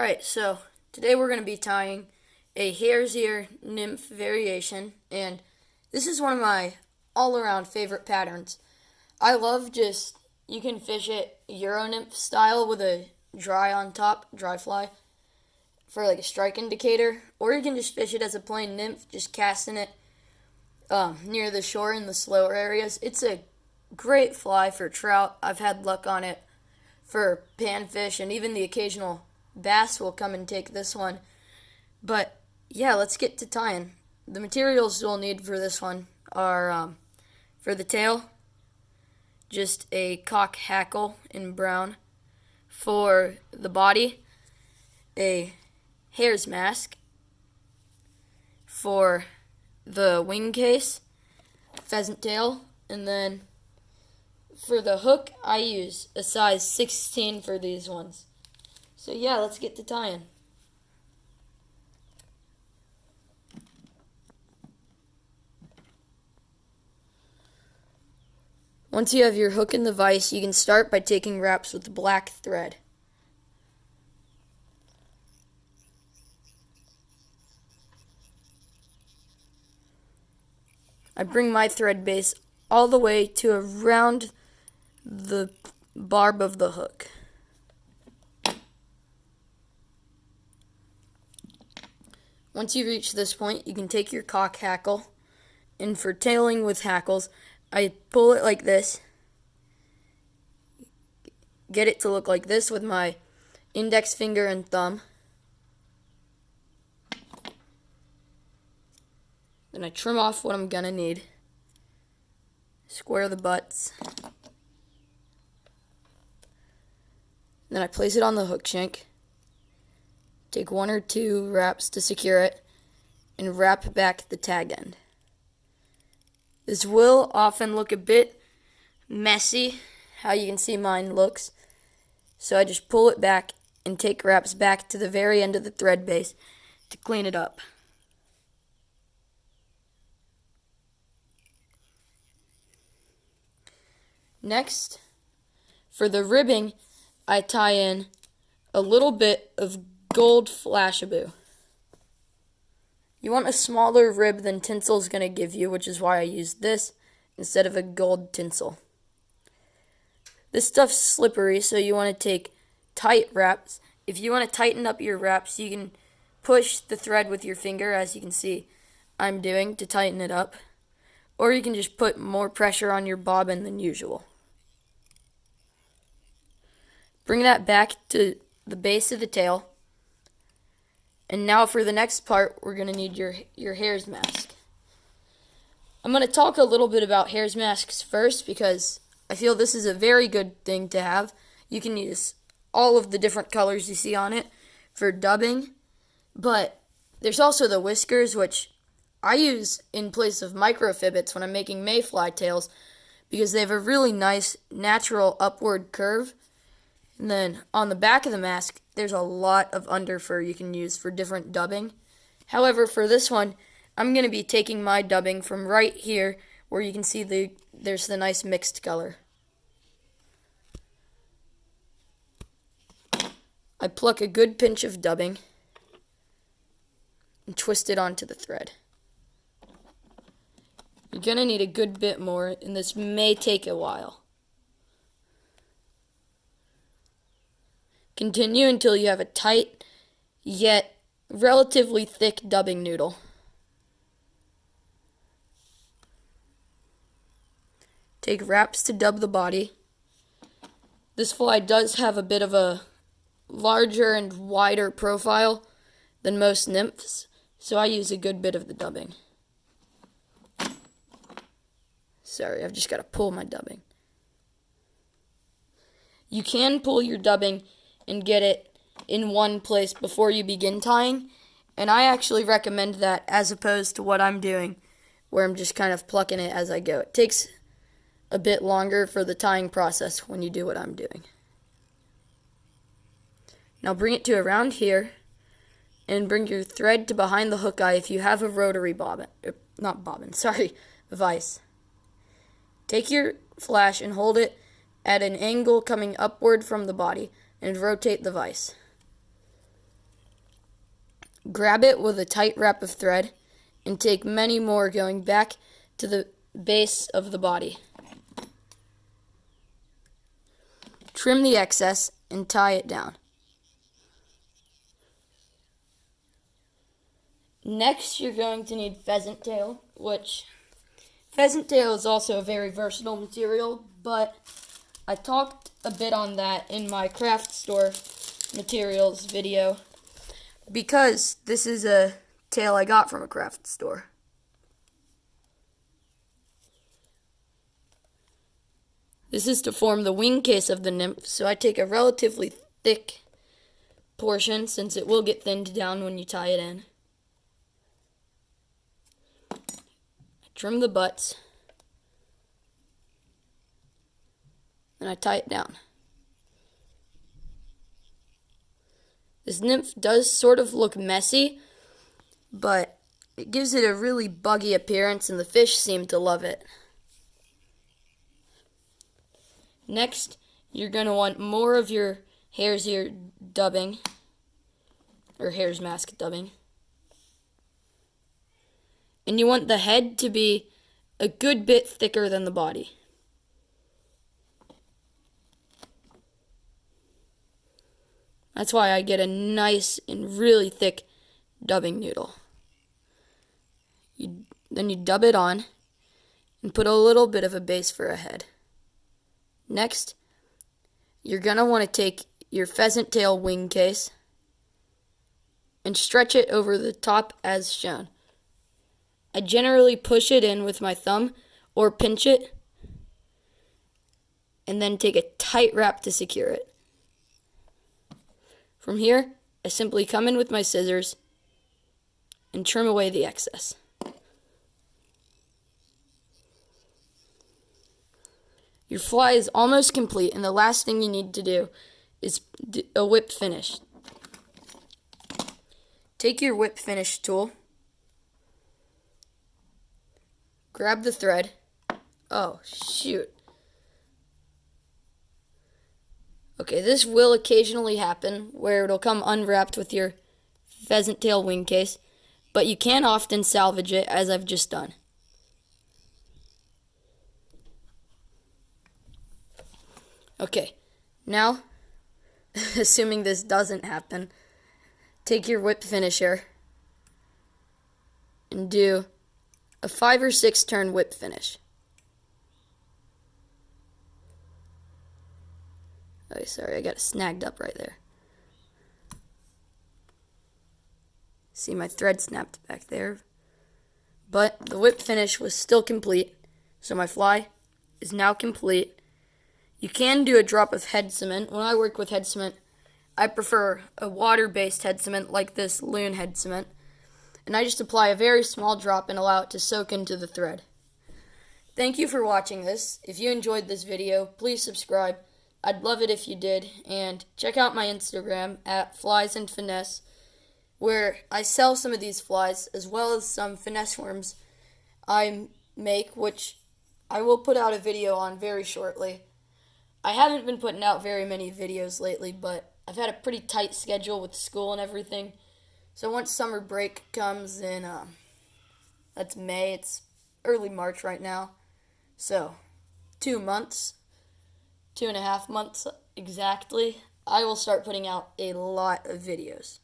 Alright, so today we're going to be tying a hare's ear nymph variation, and this is one of my all-around favorite patterns. I love you can fish it Euro nymph style with a dry on top, dry fly, for like a strike indicator, or you can just fish it as a plain nymph, just casting it near the shore in the slower areas. It's a great fly for trout. I've had luck on it for panfish, and even the occasional bass will come and take this one. But yeah, let's get to tying. The materials you'll need for this one are, for the tail, just a cock hackle in brown. For the body, a hare's mask. For the wing case, pheasant tail. And then for the hook, I use a size 16 for these ones. So yeah, let's get to tying. Once you have your hook in the vise, you can start by taking wraps with black thread. I bring my thread base all the way to around the barb of the hook. Once you reach this point, you can take your cock hackle, and for tailing with hackles, I pull it like this, get it to look like this with my index finger and thumb. Then I trim off what I'm gonna need, square the butts, then I place it on the hook shank, take one or two wraps to secure it, and wrap back the tag end. This will often look a bit messy, how you can see mine looks, so I just pull it back and take wraps back to the very end of the thread base to clean it up. Next, for the ribbing, I tie in a little bit of gold flashabou. You want a smaller rib than tinsel is going to give you, which is why I use this instead of a gold tinsel. This stuff's slippery, so you want to take tight wraps. If you want to tighten up your wraps, you can push the thread with your finger, as you can see I'm doing, to tighten it up. Or you can just put more pressure on your bobbin than usual. Bring that back to the base of the tail. And now for the next part, we're going to need your hare's mask. I'm going to talk a little bit about hare's masks first because I feel this is a very good thing to have. You can use all of the different colors you see on it for dubbing. But there's also the whiskers, which I use in place of microfibbits when I'm making mayfly tails because they have a really nice natural upward curve. And then on the back of the mask, there's a lot of underfur you can use for different dubbing. However, for this one, I'm going to be taking my dubbing from right here where you can see there's the nice mixed color. I pluck a good pinch of dubbing and twist it onto the thread. You're going to need a good bit more, and this may take a while. Continue until you have a tight, yet relatively thick dubbing noodle. Take wraps to dub the body. This fly does have a bit of a larger and wider profile than most nymphs, so I use a good bit of the dubbing. Sorry, I've just got to pull my dubbing. You can pull your dubbing and get it in one place before you begin tying, and I actually recommend that as opposed to what I'm doing, where I'm just kind of plucking it as I go. It takes a bit longer for the tying process when you do what I'm doing. Now bring it to around here, and bring your thread to behind the hook eye if you have a rotary vise. Take your flash and hold it at an angle coming upward from the body, and rotate the vise. Grab it with a tight wrap of thread and take many more going back to the base of the body. Trim the excess and tie it down. Next, you're going to need pheasant tail, which pheasant tail is also a very versatile material, but I talked a bit on that in my craft store materials video because this is a tail I got from a craft store. This is to form the wing case of the nymph, so I take a relatively thick portion since it will get thinned down when you tie it in. I trim the butts, and I tie it down. This nymph does sort of look messy, but it gives it a really buggy appearance, and the fish seem to love it. Next, you're going to want more of your hare's ear dubbing, or hare's mask dubbing. And you want the head to be a good bit thicker than the body. That's why I get a nice and really thick dubbing noodle. Then you dub it on and put a little bit of a base for a head. Next, you're going to want to take your pheasant tail wing case and stretch it over the top as shown. I generally push it in with my thumb or pinch it and then take a tight wrap to secure it. From here, I simply come in with my scissors and trim away the excess. Your fly is almost complete, and the last thing you need to do is a whip finish. Take your whip finish tool, grab the thread. Oh, shoot. Okay, this will occasionally happen where it'll come unwrapped with your pheasant tail wing case, but you can often salvage it as I've just done. Okay, now, assuming this doesn't happen, take your whip finisher and do a 5 or 6 turn whip finish. Oh, sorry, I got it snagged up right there. See, my thread snapped back there. But the whip finish was still complete, so my fly is now complete. You can do a drop of head cement. When I work with head cement, I prefer a water-based head cement like this Loon head cement. And I just apply a very small drop and allow it to soak into the thread. Thank you for watching this. If you enjoyed this video, please subscribe. I'd love it if you did. And check out my Instagram at @fliesandfinesse, where I sell some of these flies as well as some finesse worms I make, which I will put out a video on very shortly. I haven't been putting out very many videos lately, but I've had a pretty tight schedule with school and everything. So once summer break comes in, that's May, it's early March right now. So 2 months, 2.5 months exactly, I will start putting out a lot of videos.